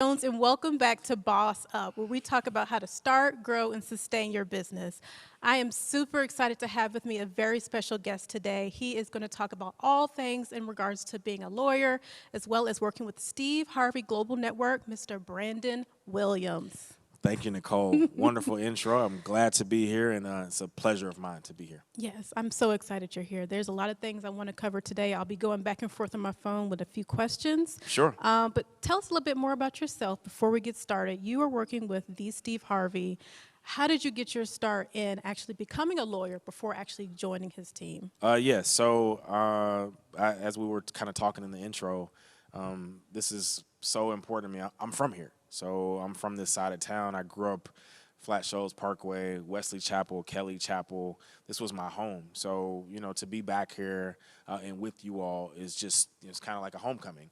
Jones, and welcome back to Boss Up, where we talk about how to start, grow, and sustain your business. I am super excited to have with me a very special guest today. He is going to talk about all things in regards to being a lawyer, as well as working with Steve Harvey Global Network, Mr. Brandon Williams. Thank you, Nicole. Wonderful intro. I'm glad to be here, and it's a pleasure of mine to be here. Yes, I'm so excited you're here. There's a lot of things I want to cover today. I'll be going back and forth on my phone with a few questions. Sure. But tell us a little bit more about yourself before we get started. You are working with the Steve Harvey. How did you get your start in actually becoming a lawyer before actually joining his team? Yes. So, as we were kind of talking in the intro, this is so important to me. I'm from here, so I'm from this side of town. I grew up Flat Shoals Parkway, Wesley Chapel, Kelly Chapel. This was my home. So, to be back here and with you all is just it's kind of like a homecoming.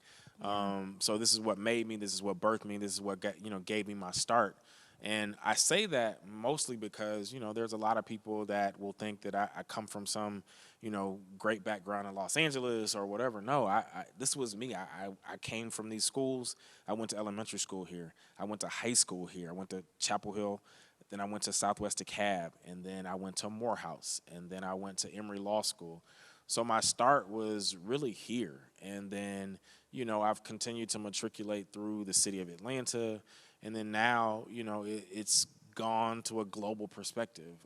So this is what made me. This is what birthed me. This is what gave me my start. And I say that mostly because, there's a lot of people that will think that I come from some, great background in Los Angeles or whatever. No, this was me. I came from these schools. I went to elementary school here. I went to high school here. I went to Chapel Hill. Then I went to Southwest DeKalb. And then I went to Morehouse. And then I went to Emory Law School. So my start was really here. And then, I've continued to matriculate through the city of Atlanta. And then now, it's gone to a global perspective.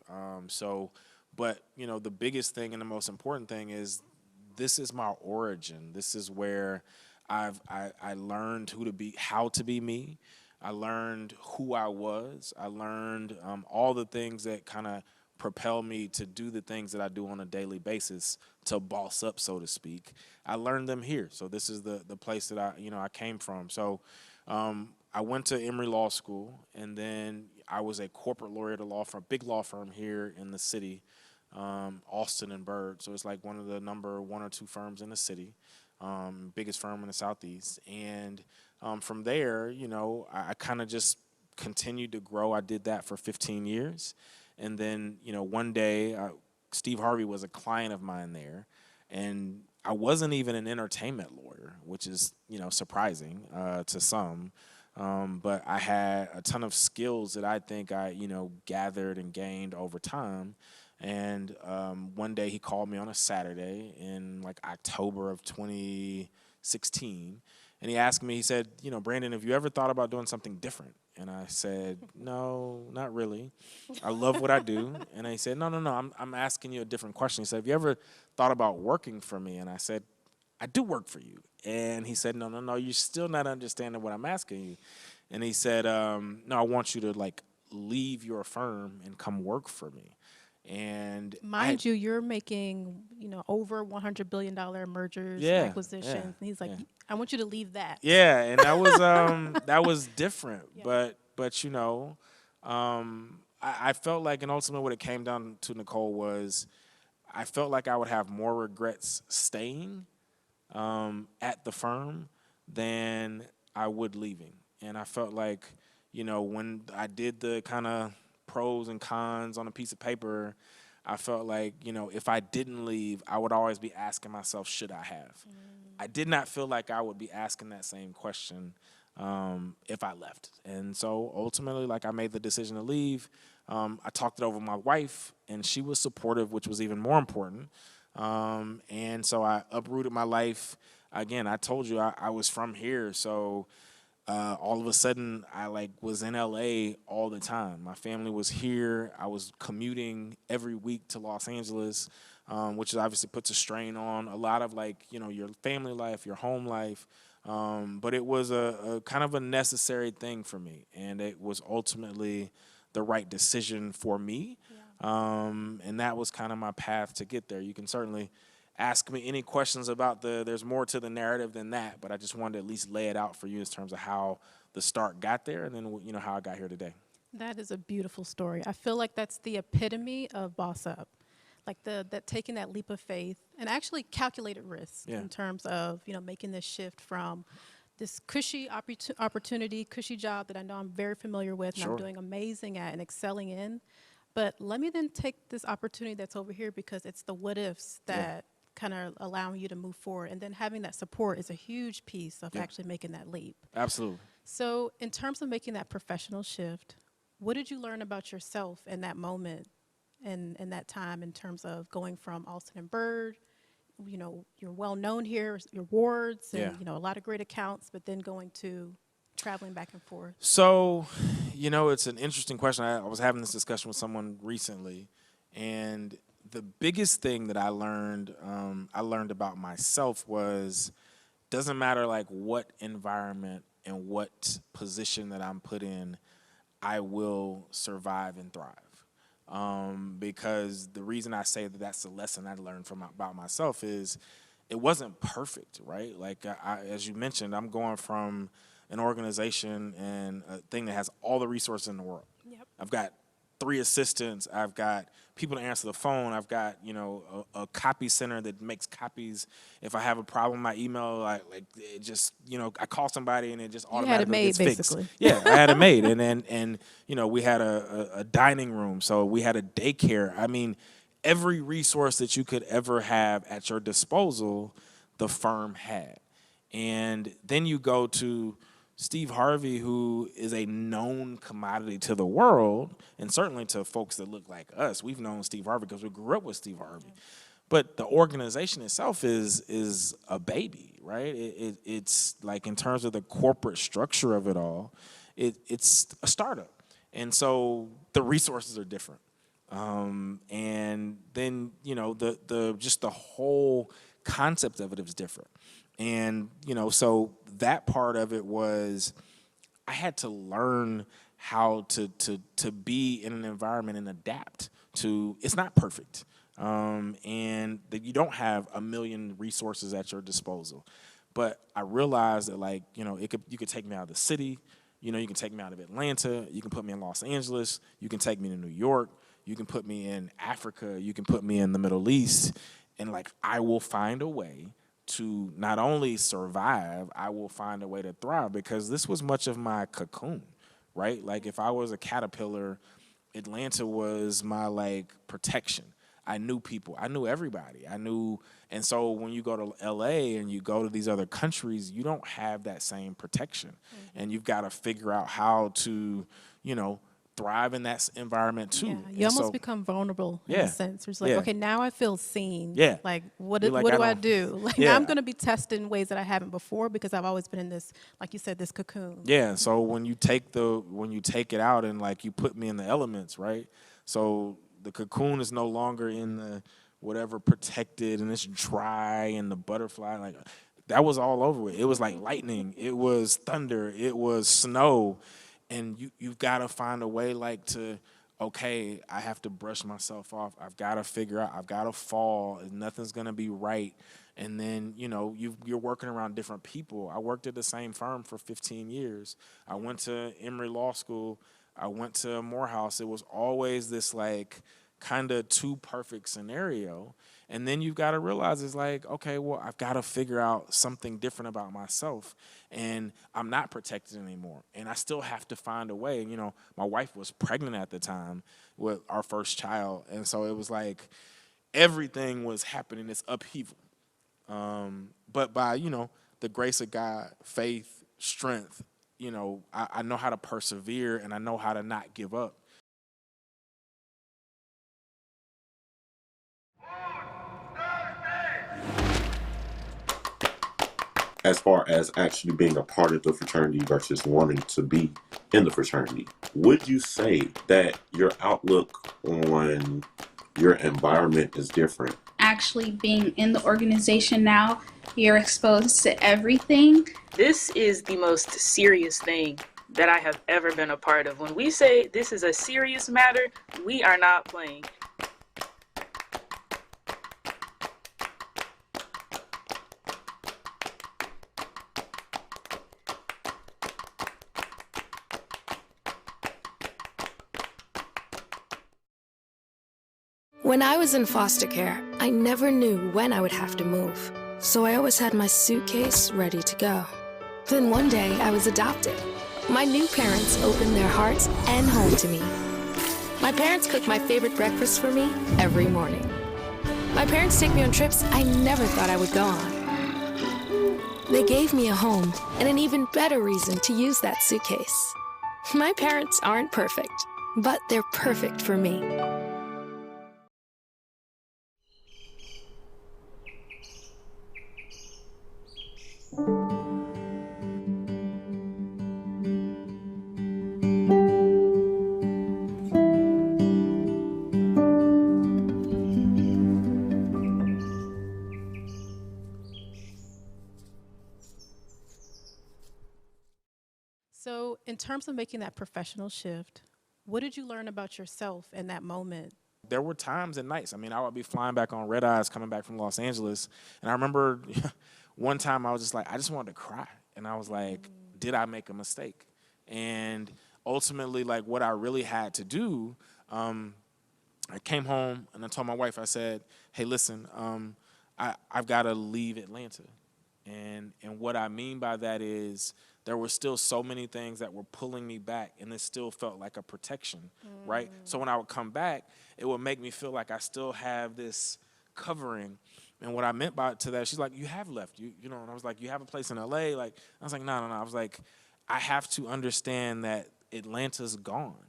But the biggest thing and the most important thing is this is my origin. This is where I learned how to be me. I learned who I was. I learned all the things that kind of propel me to do the things that I do on a daily basis to boss up, so to speak. I learned them here. So this is the place that I came from. So I went to Emory Law School, and then I was a corporate lawyer at a big law firm here in the city, Austin and Byrd. So it's like one of the number one or two firms in the city, biggest firm in the Southeast. And from there, I kind of just continued to grow. I did that for 15 years. And then, one day, Steve Harvey was a client of mine there, and I wasn't even an entertainment lawyer, which is, surprising to some. But I had a ton of skills that I think I, gathered and gained over time. And one day he called me on a Saturday in like October of 2016. And he asked me, he said, Brandon, have you ever thought about doing something different? And I said, no, not really. I love what I do. And he said, no, I'm asking you a different question. He said, have you ever thought about working for me? And I said, I do work for you. And he said, no, you're still not understanding what I'm asking you. And he said, no, I want you to leave your firm and come work for me. And Mind you, you're making, over $100 billion mergers, yeah, acquisitions. yeah, And he's like, yeah. I want you to leave that. Yeah, and that was that was different. Yeah. But I felt like, and ultimately what it came down to, Nicole, was I felt like I would have more regrets staying at the firm than I would leaving. And I felt like, when I did the kind of pros and cons on a piece of paper, I felt like, if I didn't leave, I would always be asking myself, should I have? I did not feel like I would be asking that same question if I left. And so ultimately, I made the decision to leave. I talked it over with my wife, and she was supportive, which was even more important. And so I uprooted my life. Again, I told you I was from here, so all of a sudden I was in LA all the time. My family was here. I was commuting every week to Los Angeles, which obviously puts a strain on a lot of your family life, your home life. But it was a kind of a necessary thing for me, and it was ultimately the right decision for me. And that was kind of my path to get there. You can certainly ask me any questions about there's more to the narrative than that, but I just wanted to at least lay it out for you in terms of how the start got there and then, how I got here today. That is a beautiful story. I feel like that's the epitome of boss up. Like that taking that leap of faith and actually calculated risk Yeah. in terms of, making this shift from this cushy opportunity, cushy job that I know I'm very familiar with and I'm Sure. doing amazing at and excelling in. But let me then take this opportunity that's over here because it's the what ifs Yeah. that kind of allowing you to move forward. And then having that support is a huge piece of Yeah. actually making that leap. Absolutely. So, in terms of making that professional shift, what did you learn about yourself in that moment and in that time in terms of going from Alston and Bird? You know, you're well known here, your wards, and Yeah. you know a lot of great accounts, but then going to traveling back and forth. So, it's an interesting question. I was having this discussion with someone recently, and the biggest thing that I learned about myself was doesn't matter like what environment and what position that I'm put in, I will survive and thrive. Because the reason I say that that's the lesson I learned about myself is it wasn't perfect, right? Like as you mentioned, I'm going from an organization and a thing that has all the resources in the world. Yep. I've got 3 assistants. I've got people to answer the phone. I've got a copy center that makes copies. If I have a problem, my email like it just I call somebody and it just You had it automatically made, gets fixed. basically. Yeah, I had it made, and we had a dining room, so we had a daycare. I mean, every resource that you could ever have at your disposal, the firm had. And then you go to Steve Harvey, who is a known commodity to the world, and certainly to folks that look like us. We've known Steve Harvey because we grew up with Steve Harvey. But the organization itself is a baby, right? It's like in terms of the corporate structure of it all, it's a startup. And so the resources are different. And then, the just the whole concept of it is different. And, so that part of it was I had to learn how to be in an environment and adapt to, it's not perfect. And that you don't have a million resources at your disposal. But I realized that you could take me out of the city, you can take me out of Atlanta, you can put me in Los Angeles, you can take me to New York, you can put me in Africa, you can put me in the Middle East, and I will find a way to not only survive, I will find a way to thrive, because this was much of my cocoon, right? Like if I was a caterpillar, Atlanta was my protection. I knew people, I knew everybody, and so when you go to LA and you go to these other countries, you don't have that same protection. Mm-hmm. And you've got to figure out how to, thrive in that environment too. Yeah, you almost become vulnerable in a sense. It's like, okay, now I feel seen. Yeah. Like, what do I do? Now I'm going to be tested in ways that I haven't before because I've always been in this, like you said, this cocoon. Yeah. So when you take it out and you put me in the elements, right? So the cocoon is no longer in the whatever protected and it's dry and the butterfly, that was all over it. It was like lightning. It was thunder. It was snow. And you've got to find a way okay, I have to brush myself off. I've got to figure out, I've got to fall. Nothing's going to be right. And then, you're working around different people. I worked at the same firm for 15 years. I went to Emory Law School. I went to Morehouse. It was always this kind of too perfect scenario. And then you've got to realize it's okay, well, I've got to figure out something different about myself. And I'm not protected anymore. And I still have to find a way. My wife was pregnant at the time with our first child. And so it was everything was happening, this upheaval. But by, the grace of God, faith, strength, I know how to persevere and I know how to not give up. As far as actually being a part of the fraternity versus wanting to be in the fraternity, would you say that your outlook on your environment is different? Actually being in the organization now, you're exposed to everything. This is the most serious thing that I have ever been a part of. When we say this is a serious matter, we are not playing. When I was in foster care, I never knew when I would have to move, so I always had my suitcase ready to go. Then one day, I was adopted. My new parents opened their hearts and home to me. My parents cook my favorite breakfast for me every morning. My parents take me on trips I never thought I would go on. They gave me a home and an even better reason to use that suitcase. My parents aren't perfect, but they're perfect for me. So, in terms of making that professional shift, what did you learn about yourself in that moment? There were times and nights. I mean, I would be flying back on red eyes coming back from Los Angeles. And I remember one time I was just like, I just wanted to cry. And I was like, did I make a mistake? And ultimately, like, what I really had to do, I came home and I told my wife, I said, hey, listen, I've got to leave Atlanta. And what I mean by that is there were still so many things that were pulling me back, and it still felt like a protection, right? So when I would come back, it would make me feel like I still have this covering. And what I meant by to that, she's like, you have left, you know, and I was like, you have a place in LA? Like, I was like, no. I was like, I have to understand that Atlanta's gone,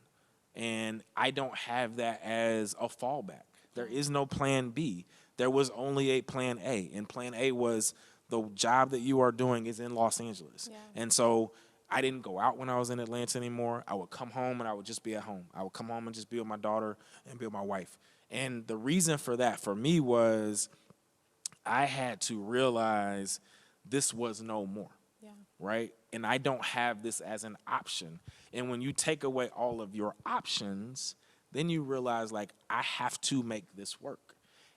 and I don't have that as a fallback. There is no plan B. There was only a plan A, and plan A was the job that you are doing is in Los Angeles. Yeah. And so I didn't go out when I was in Atlanta anymore. I would come home and I would just be at home. I would come home and just be with my daughter and be with my wife. And the reason for that for me was I had to realize this was no more. Yeah. Right? And I don't have this as an option. And when you take away all of your options, then you realize, like, I have to make this work.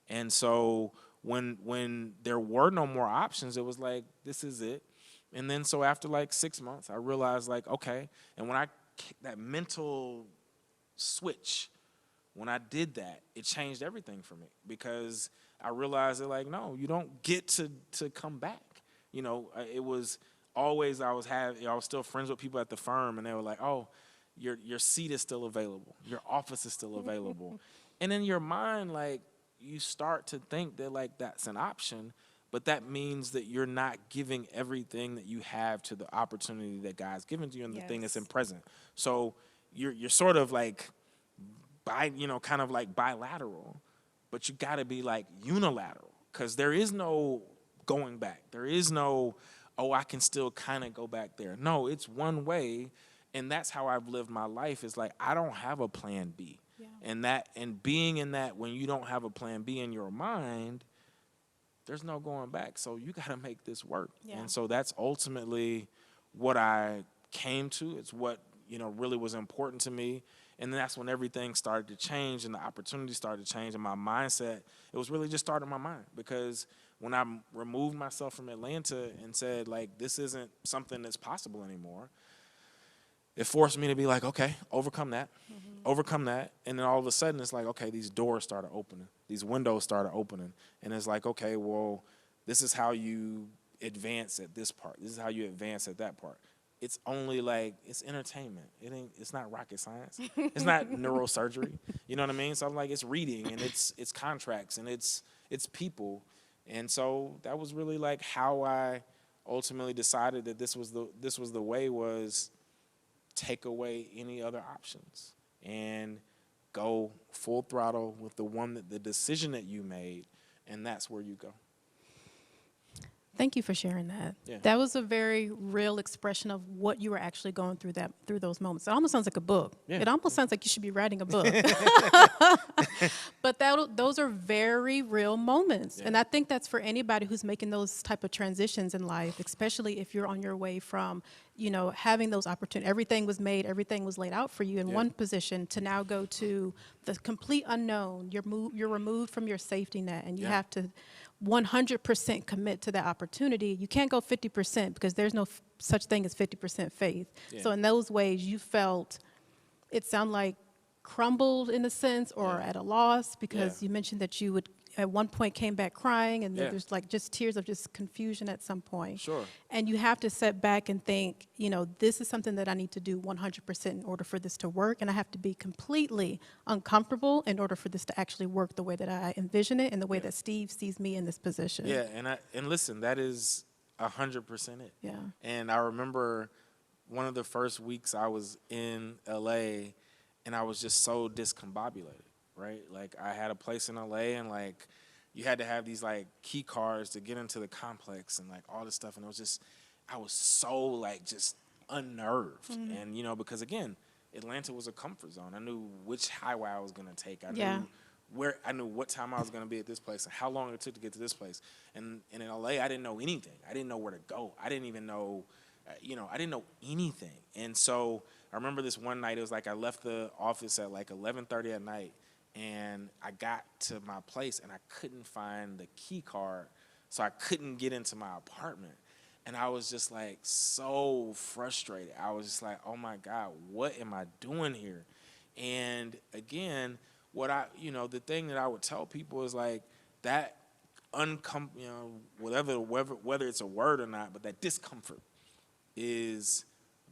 And so when there were no more options, it was like, this is it. And then so after like 6 months, I realized, like, okay. And when that mental switch, when I did that, it changed everything for me, because I realized that, like, no, you don't get to come back. You know, it was always, I was still friends with people at the firm, and they were like, oh, your seat is still available. Your office is still available. And in your mind, like, you start to think that, like, that's an option, but that means that you're not giving everything that you have to the opportunity that God's given to you and the thing that's in present. So you're sort of like, kind of like bilateral, but you got to be like unilateral, because there is no going back. There is no, oh, I can still kind of go back there. No, it's one way, and that's how I've lived my life. Is like, I don't have a plan B. Yeah. And being in that, when you don't have a plan B in your mind, there's no going back. So you got to make this work. Yeah. And so that's ultimately what I came to. It's what, really was important to me. And then that's when everything started to change and the opportunities started to change, and my mindset, it was really just starting my mind. Because when I removed myself from Atlanta and said, like, this isn't something that's possible anymore, it forced me to be like, okay, overcome that, and then all of a sudden it's like, okay, these doors started opening, these windows started opening, and it's like, okay, well, this is how you advance at this part, this is how you advance at that part. It's only like, it's entertainment. It's not rocket science. It's not neurosurgery. You know what I mean? So I'm like, it's reading, and it's contracts, and it's people, and so that was really like how I ultimately decided that this was the way, was take away any other options and go full throttle with the decision that you made, and that's where you go. Thank you for sharing that. Yeah. That was a very real expression of what you were actually going through those moments. It almost sounds like a book. Yeah. It almost sounds like you should be writing a book. But those are very real moments. Yeah. And I think that's for anybody who's making those type of transitions in life, especially if you're on your way from, having those opportunities. Everything was made, everything was laid out for you in one position, to now go to the complete unknown. You're removed from your safety net, and you have to 100% commit to that opportunity. You can't go 50%, because there's no such thing as 50% faith. Yeah. So in those ways, you felt, it sounded like, crumbled in a sense, or at a loss, because you mentioned that you would at one point came back crying, and there's like just tears of just confusion at some point. Sure. And you have to sit back and think, this is something that I need to do 100% in order for this to work, and I have to be completely uncomfortable in order for this to actually work the way that I envision it, and the way that Steve sees me in this position. Yeah, and listen, that is 100% it. Yeah. And I remember one of the first weeks I was in LA, and I was just so discombobulated, right? Like, I had a place in LA, and like, you had to have these like key cards to get into the complex and like all this stuff. And it was just, I was so like just unnerved. And, you know, because again, Atlanta was a comfort zone. I knew which highway I was going to take. I knew what time I was going to be at this place and how long it took to get to this place. And in LA, I didn't know anything. I didn't know where to go. I didn't even know, I didn't know anything. And so I remember this one night, it was like I left the office at like 11:30 at night, and I got to my place and I couldn't find the key card, so I couldn't get into my apartment. And I was just like so frustrated. I was just like, oh my God, what am I doing here? And again, the thing that I would tell people is like that whether it's a word or not, but that discomfort is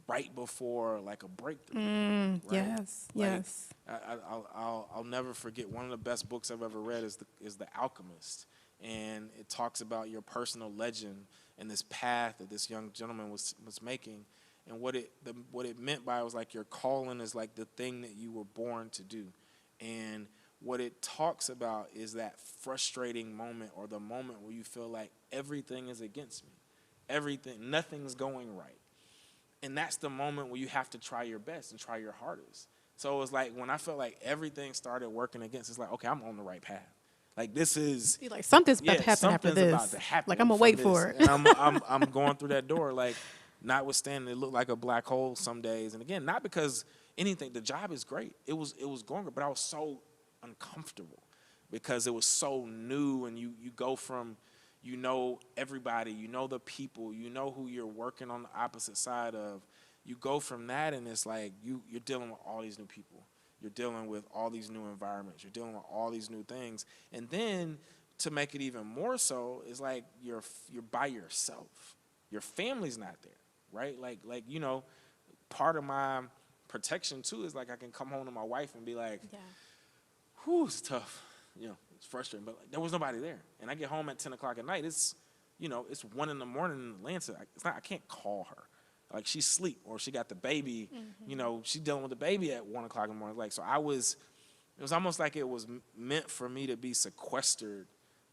right before like a breakthrough. Right? Yes, like, yes. I'll never forget, one of the best books I've ever read is The Alchemist, and it talks about your personal legend and this path that this young gentleman was making, and what it meant by it was like your calling is like the thing that you were born to do. And what it talks about is that frustrating moment, or the moment where you feel like everything is against me. Nothing's going right. And that's the moment where you have to try your best and try your hardest. So it was like when I felt like everything started working against, it's like, okay, I'm on the right path. Like this is You're like, something's about to happen after this. About to happen like I'm gonna wait for it. And I'm going through that door, like, notwithstanding it looked like a black hole some days. And again, not because anything, the job is great. It was going good, but I was so uncomfortable because it was so new, and you go from, you know, everybody, you know, the people, you know who you're working on the opposite side of. You go from that, and it's like you're dealing with all these new people. You're dealing with all these new environments. You're dealing with all these new things. And then to make it even more so, is like you're by yourself. Your family's not there, right? Like you know, part of my protection too is like I can come home to my wife and be like, whew, it's tough. You know, it's frustrating, but like, there was nobody there. And I get home at 10 o'clock at night. It's 1 in the morning in Atlanta. I can't call her. Like, she's asleep, or she got the baby, you know, she's dealing with the baby at 1 o'clock in the morning. Like, so it was almost like it was meant for me to be sequestered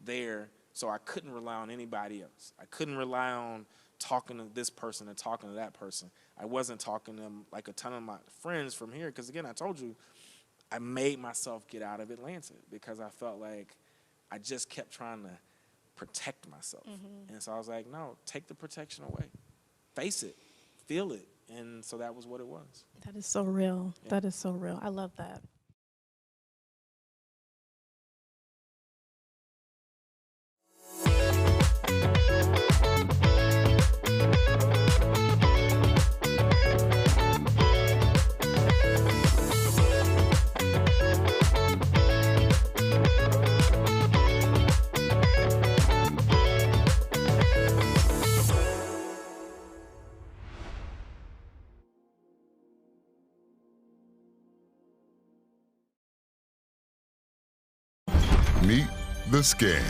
there, so I couldn't rely on anybody else. I couldn't rely on talking to this person and talking to that person. I wasn't talking to them like a ton of my friends from here, because again, I told you, I made myself get out of Atlanta because I felt like I just kept trying to protect myself. And so I was like, no, take the protection away. Face it. Feel it. And so that was what it was. That is so real. Yeah. That is so real. I love that. Meet the Scan,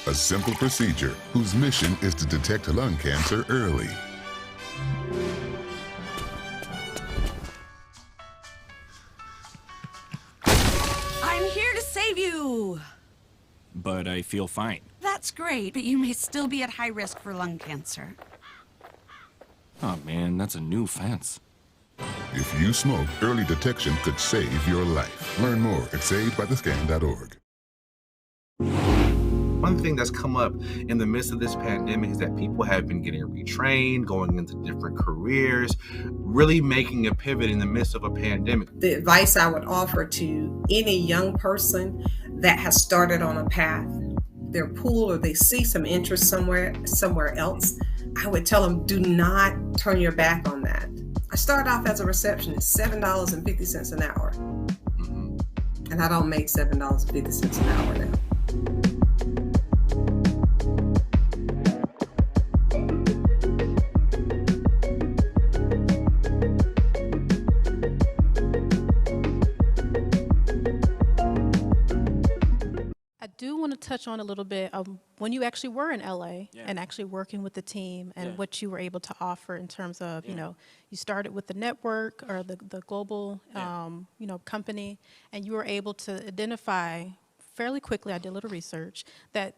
a simple procedure whose mission is to detect lung cancer early. I'm here to save you! But I feel fine. That's great, but you may still be at high risk for lung cancer. Oh man, that's a new fence. If you smoke, early detection could save your life. Learn more at savedbythescan.org. One thing that's come up in the midst of this pandemic is that people have been getting retrained, going into different careers, really making a pivot in the midst of a pandemic. The advice I would offer to any young person that has started on a path, their pool, or they see some interest somewhere else, I would tell them, do not turn your back on that. I started off as a receptionist, $7.50 an hour. And I don't make $7.50 an hour now. touch on a little bit when you actually were in LA Yeah. and actually working with the team and Yeah. what you were able to offer in terms of, you Yeah. know, you started with the network or the global, Yeah. you know, company, and you were able to identify fairly quickly, I did a little research, that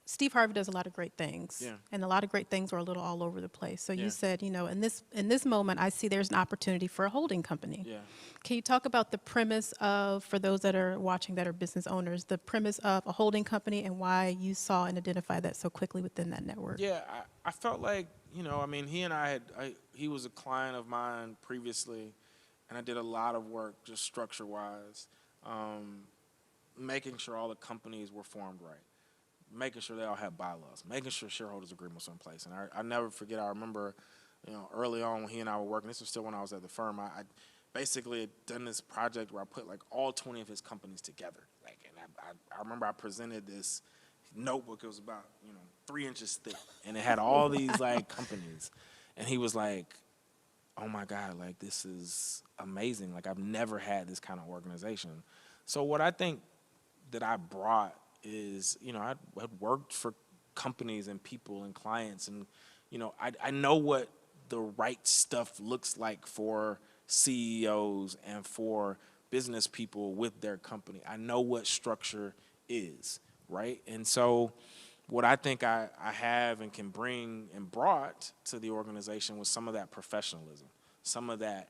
Steve Harvey does a lot of great things, Yeah. and a lot of great things are a little all over the place. So Yeah. you said, you know, in this moment, I see there's an opportunity for a holding company. Yeah. Can you talk about the premise of, for those that are watching that are business owners, the premise of a holding company and why you saw and identified that so quickly within that network? Yeah, I felt like, you know, I mean, he and he was a client of mine previously, and I did a lot of work just structure-wise, making sure all the companies were formed right, making sure they all had bylaws, making sure shareholders agreements were in place. And I never forget, I remember, you know, early on when he and I were working, this was still when I was at the firm, I basically had done this project where I put like all 20 of his companies together. Like, and I remember I presented this notebook. It was about, you know, 3 inches thick, and it had all these like companies. And he was like, oh my God, like this is amazing. Like I've never had this kind of organization. So what I think that I brought is, you know, I had worked for companies and people and clients, and, you know, I know what the right stuff looks like for CEOs and for business people with their company. I know what structure is, right? And so what I think I have and can bring and brought to the organization was some of that professionalism, some of that,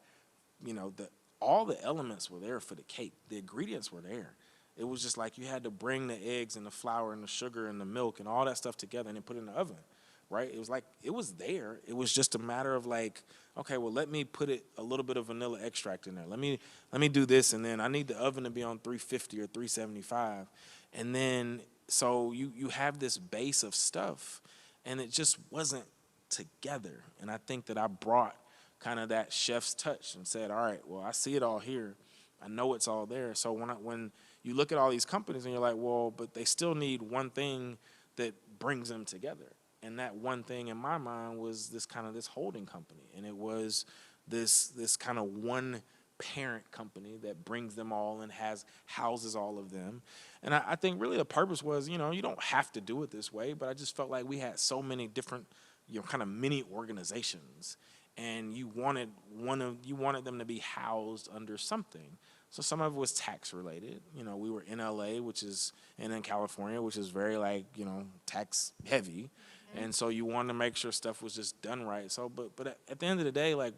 you know, all the elements were there for the cake. The ingredients were there. It was just like you had to bring the eggs and the flour and the sugar and the milk and all that stuff together and then put it in the oven, right? It was like, it was there. It was just a matter of like, okay, well, let me put a little bit of vanilla extract in there. Let me do this, and then I need the oven to be on 350 or 375. And then, so you have this base of stuff, and it just wasn't together. And I think that I brought kind of that chef's touch and said, all right, well, I see it all here. I know it's all there. So when you look at all these companies and you're like, well, but they still need one thing that brings them together. And that one thing in my mind was this holding company. And it was this kind of one parent company that brings them all and houses all of them. And I think really the purpose was, you know, you don't have to do it this way, but I just felt like we had so many different, you know, kind of mini organizations, and you wanted them to be housed under something. So some of it was tax related. You know, we were in LA, and in California, which is very like, you know, tax heavy. And so you wanted to make sure stuff was just done right. So, but at the end of the day, like,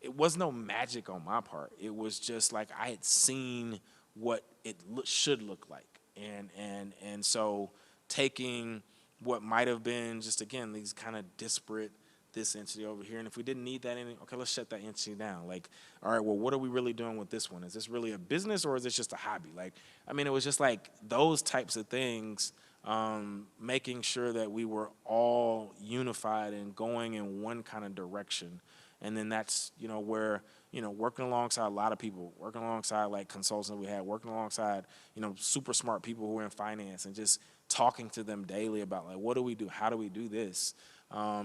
it was no magic on my part. It was just like I had seen what it should look like. And so taking what might have been just, again, these kind of disparate, this entity over here, and if we didn't need that entity, okay, let's shut that entity down. Like, all right, well, what are we really doing with this one? Is this really a business, or is this just a hobby? Like, I mean, it was just like those types of things, making sure that we were all unified and going in one kind of direction. And then that's, you know, where, you know, working alongside a lot of people, working alongside like consultants that we had, working alongside, you know, super smart people who are in finance, and just talking to them daily about like, what do we do? How do we do this?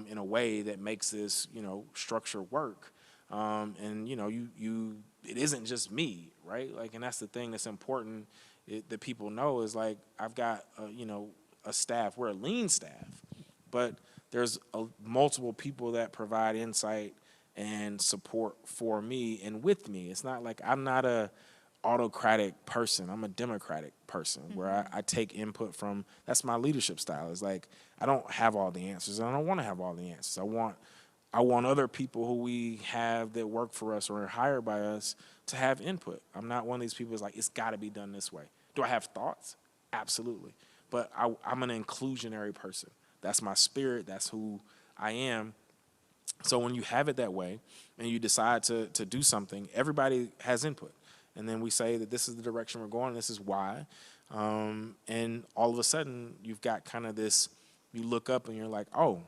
In a way that makes this, you know, structure work. And, you know, it isn't just me, right? Like, and that's the thing that's important that people know is like, I've got, you know, a staff. We're a lean staff, but there's multiple people that provide insight and support for me and with me. It's not like I'm not a autocratic person. I'm a democratic person, where I take input from, that's my leadership style. It's like, I don't have all the answers, and I don't want to have all the answers. I want other people who we have that work for us or are hired by us to have input. I'm not one of these people who's like, it's got to be done this way. Do I have thoughts? Absolutely. But I'm an inclusionary person. That's my spirit. That's who I am. So when you have it that way and you decide to do something, everybody has input. And then we say that this is the direction we're going, this is why. And all of a sudden, you've got kind of this, you look up and you're like, oh,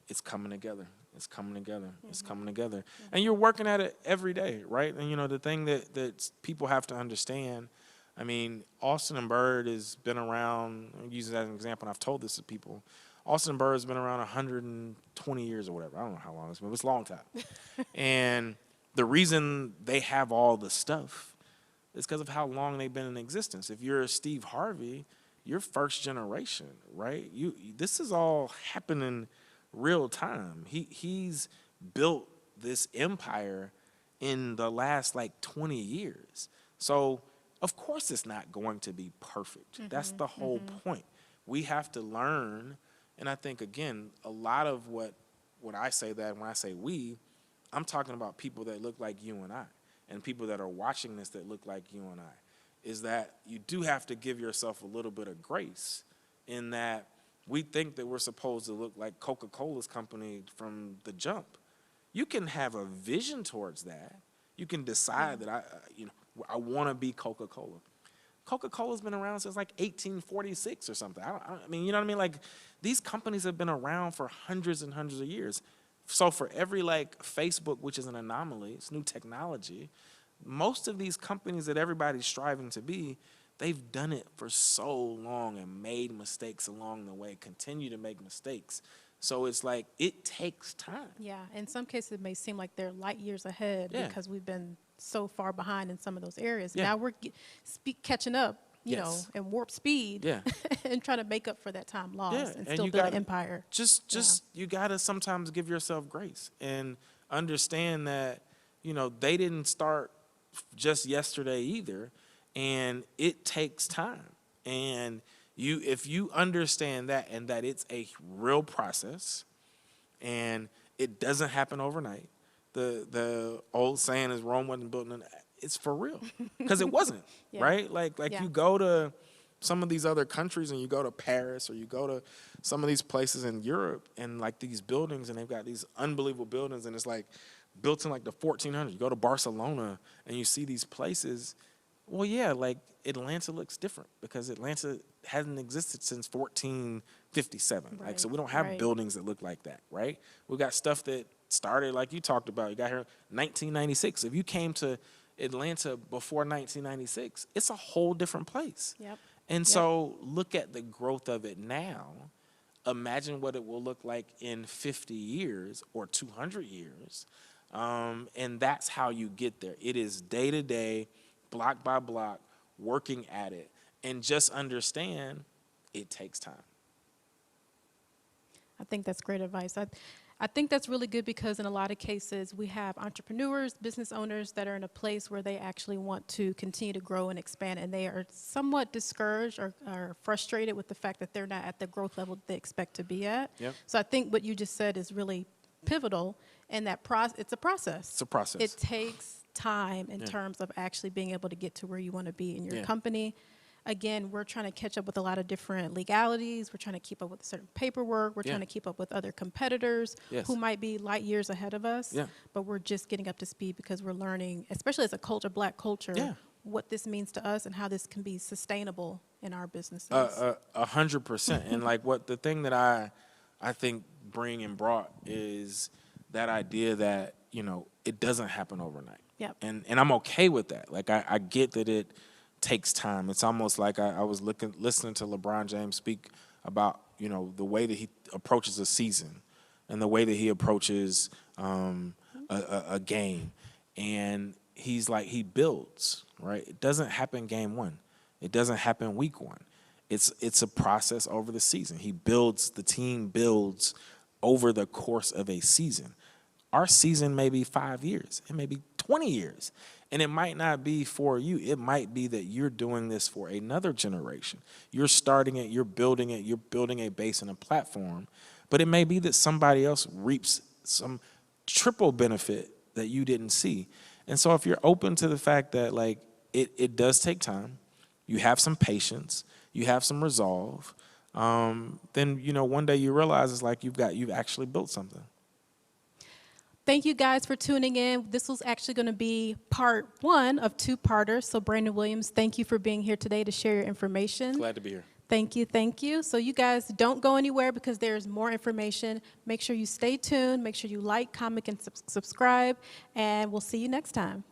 it's coming together. It's coming together. It's coming together. And you're working at it every day, right? And, you know, the thing that people have to understand, I mean, Austin & Bird has been around, I'll use it as an example, and I've told this to people. Austin & Bird has been around 120 years or whatever. I don't know how long it's been, but it's a long time. And the reason they have all the stuff is because of how long they've been in existence. If you're Steve Harvey, you're first generation, right? This is all happening real time. He's built this empire in the last like 20 years. So of course it's not going to be perfect. That's the whole point. We have to learn, and I think again, a lot of what I say that when I say we, I'm talking about people that look like you and I, and people that are watching this that look like you and I, is that you do have to give yourself a little bit of grace in that we think that we're supposed to look like Coca-Cola's company from the jump. You can have a vision towards that. You can decide that I want to be Coca-Cola. Coca-Cola's been around since like 1846 or something. I mean, you know what I mean? Like, these companies have been around for hundreds and hundreds of years. So for every like Facebook, which is an anomaly, it's new technology, most of these companies that everybody's striving to be, they've done it for so long and made mistakes along the way, continue to make mistakes. So it's like, it takes time. Yeah, in some cases it may seem like they're light years ahead because we've been so far behind in some of those areas. Now we're catching up, you know, in warp speed and trying to make up for that time lost and still build an empire. Just you got to sometimes give yourself grace and understand that, you know, they didn't start just yesterday either, and it takes time. And if you understand that, and that it's a real process and it doesn't happen overnight. The old saying is Rome wasn't built in it's for real, because it wasn't. Right? Like you go to some of these other countries and you go to Paris or you go to some of these places in Europe and like these buildings, and they've got these unbelievable buildings, and it's like built in like the 1400s. You go to Barcelona and you see these places. Well, yeah, like Atlanta looks different because Atlanta hasn't existed since 1457. Like, so we don't have buildings that look like that, right? We got stuff that started, like you talked about. You got here 1996. If you came to Atlanta before 1996, it's a whole different place. And so look at the growth of it now. Imagine what it will look like in 50 years or 200 years. And that's how you get there. It is day to day, block by block, working at it, and just understand it takes time. I think that's great advice. I think that's really good because in a lot of cases we have entrepreneurs, business owners that are in a place where they actually want to continue to grow and expand, and they are somewhat discouraged or frustrated with the fact that they're not at the growth level they expect to be at. So I think what you just said is really pivotal, and that it's a process. It's a process. It takes time in terms of actually being able to get to where you want to be in your company. Again, we're trying to catch up with a lot of different legalities. We're trying to keep up with certain paperwork. We're trying to keep up with other competitors who might be light years ahead of us. But we're just getting up to speed because we're learning, especially as a culture, Black culture, what this means to us and how this can be sustainable in our businesses. 100%. And like what the thing that I think Bring and brought is that idea that, you know, it doesn't happen overnight. And I'm okay with that. Like I get that it takes time. It's almost like I was listening to LeBron James speak about, you know, the way that he approaches a season and the way that he approaches a game. And he's like, he builds, right? It doesn't happen game one. It doesn't happen week one. It's a process over the season. He builds, the team builds over the course of a season. Our season may be 5 years. It may be 20 years. And it might not be for you. It might be that you're doing this for another generation. You're starting it, you're building a base and a platform. But it may be that somebody else reaps some triple benefit that you didn't see. And so if you're open to the fact that like it does take time, you have some patience, you have some resolve, then, you know, one day you realize it's like you've actually built something. Thank you guys for tuning in. This was actually going to be part one of two-parters. So Brandon Williams, thank you for being here today to share your information. Glad to be here. Thank you, thank you. So you guys don't go anywhere because there's more information. Make sure you stay tuned. Make sure you like, comment, and subscribe. And we'll see you next time.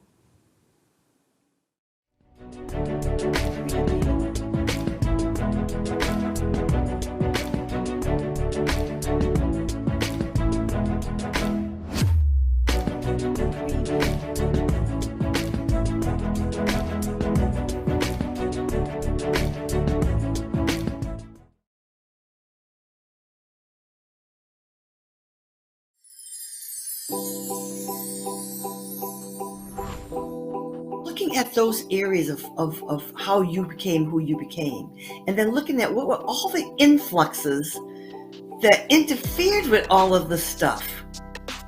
looking at those areas of how you became who you became, and then looking at what were all the influxes that interfered with all of the stuff.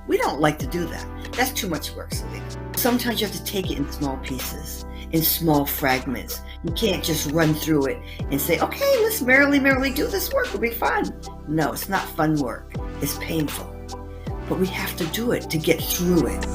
We don't like to do that. That's too much work, Salika. Sometimes you have to take it in small pieces, in small fragments. You can't just run through it and say, okay, let's merrily do this work. It'll be fun. No, it's not fun work. It's painful. But we have to do it to get through it.